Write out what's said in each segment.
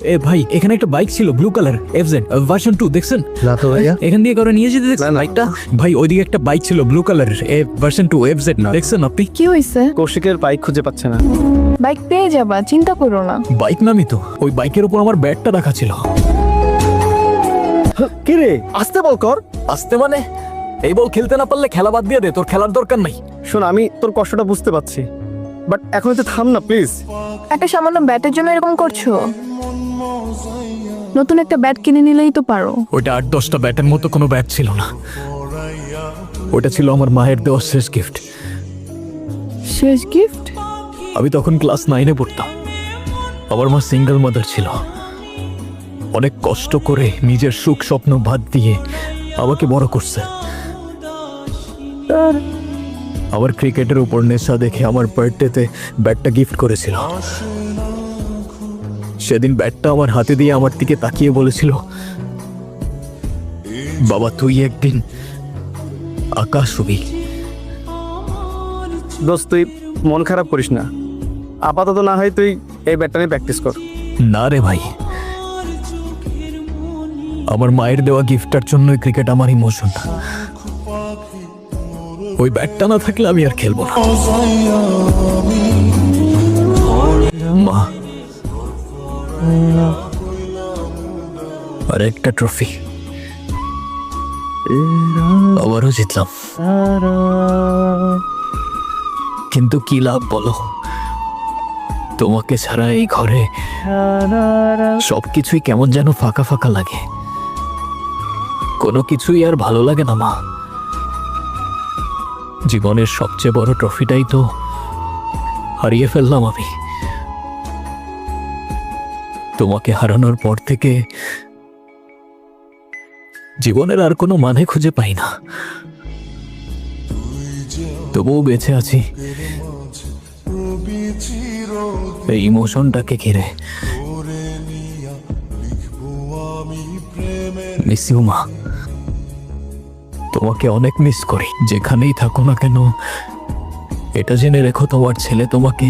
এ ভাই, এখানে একটা বাইক ছিল ব্লু কালার এফজেড ভার্সন 2 দেখছেন? না তো ভাইয়া। এখান দিয়ে করে নিয়ে যেতে দেখছেন বাইকটা? ভাই ওইদিকে একটা বাইক ছিল ব্লু কালার ভার্সন 2 এফজেড না দেখছেন আপনি? কি হইছে? কৌশিকের বাইক খুঁজে পাচ্ছে না। বাইক পেয়ে যাবা, চিন্তা করো না। বাইক নামি তো, ওই বাইকের উপর আমার ব্যাটটা রাখা ছিল। কি রে, আসতে বল কর। আসতে মানে? এই বল খেলতে না পারলে খেলা বাদ দিয়ে দে, তোর খেলার দরকার নাই। শোন, আমি তোর কষ্টটা বুঝতে পারছি, বাট এখন তো থাম না প্লিজ। একটা সামান্য ব্যাটের জন্য এরকম করছো? নতুন একটা ব্যাট কিনে নিলেই তো পারো। ওইটা 8-10টা ব্যাটের মতো কোনো ব্যাট ছিল না, ওটা ছিল আমার মায়ের দেওয়া শেষ গিফট। শেষ গিফট? আমি তখন ক্লাস 9-এ পড়তাম। আমার মা সিঙ্গেল মাদার ছিল, অনেক কষ্ট করে নিজের সুখ স্বপ্ন বাদ দিয়ে আমাকে বড় করছে। আমার ক্রিকেটের উপর নেশা দেখে আমার বার্থডেতে ব্যাটটা গিফট করেছিল। সেদিন ব্যাটটা আমার হাতে দিয়ে আমার দিকে তাকিয়ে বলেছিল, বাবা তুই একদিন আকাশ হবি। দোস্ত, তুই মন খারাপ করিস না, আপাতত না হয় তুই এই ব্যাটটা নিয়ে প্র্যাকটিস কর। না রে ভাই, আমার মায়ের দেওয়া গিফটটার জন্যই ক্রিকেট আমার ইমোশন। ওই ব্যাটটা না থাকলে আমি আর খেলবো না। মা, আর একটা ট্রফি, আবারও জিতলাম, কিন্তু কি লাভ বলো? তোমাকে ছাড়া এই ঘরে সবকিছুই কেমন যেন ফাঁকা ফাঁকা লাগে, কোনো কিছুই আর ভালো লাগে না মা। জীবনের সবচেয়ে বড় ট্রফিটাই তো হারিয়ে ফেললাম আমি। তোমাকে হারানোর পর থেকে জীবনের আর কোনো মানে খুঁজে পাই না, তবুও বেঁচে আছি এই ইমোশনটাকে ঘিরে। মিস ইউ মা, তোমাকে অনেক মিস করি। যেখানেই থাকো না কেন এটা জেনে রেখো, তোমার ছেলে তোমাকে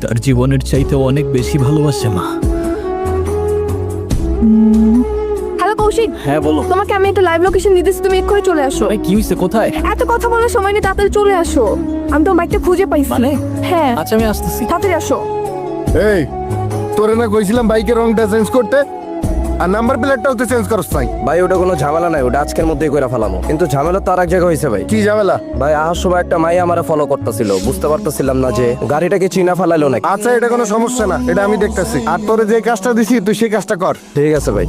তার জীবনের চাইতে অনেক বেশি ভালোবাসে মা। হ্যালো কৌশিক। হ্যাঁ বলো। তোমাকে আমি একটা লাইভ লোকেশন দিতেছি, তুমি এক্ষুনি চলে আসো। কি হয়েছে, কোথায়? এত কথা বলার সময় নেই, তাড়াতাড়ি চলে আসো। আমি তোমার বাইকটা খুঁজে পাইছি। মানে? হ্যাঁ, আচ্ছা আমি আসতেছি। তাড়াতাড়ি আসো। এই তোরে না কইছিলাম বাইকের রংটা চেঞ্জ করতে, আর নাম্বার প্লেটটাও তো চেঞ্জ করছ নাই। ভাই ওটা কোনো ঝামেলা নাই, ওটা আজকের মধ্যেই কইরা ফেলামো। কিন্তু ঝামেলা তো আর এক জায়গায় হয়েছে ভাই। কি ঝামেলা? ভাই আসার সময় একটা মাই আমারে ফলো করতেছিল, বুঝতে পারতেছিলাম না যে গাড়িটাকে চিনা ফেলাইলো নাকি। আচ্ছা এটা কোনো সমস্যা না, এটা আমি দেখতেছি। আর তোরে যে কাজটা দিছি তুই সেই কাজটা কর। ঠিক আছে ভাই।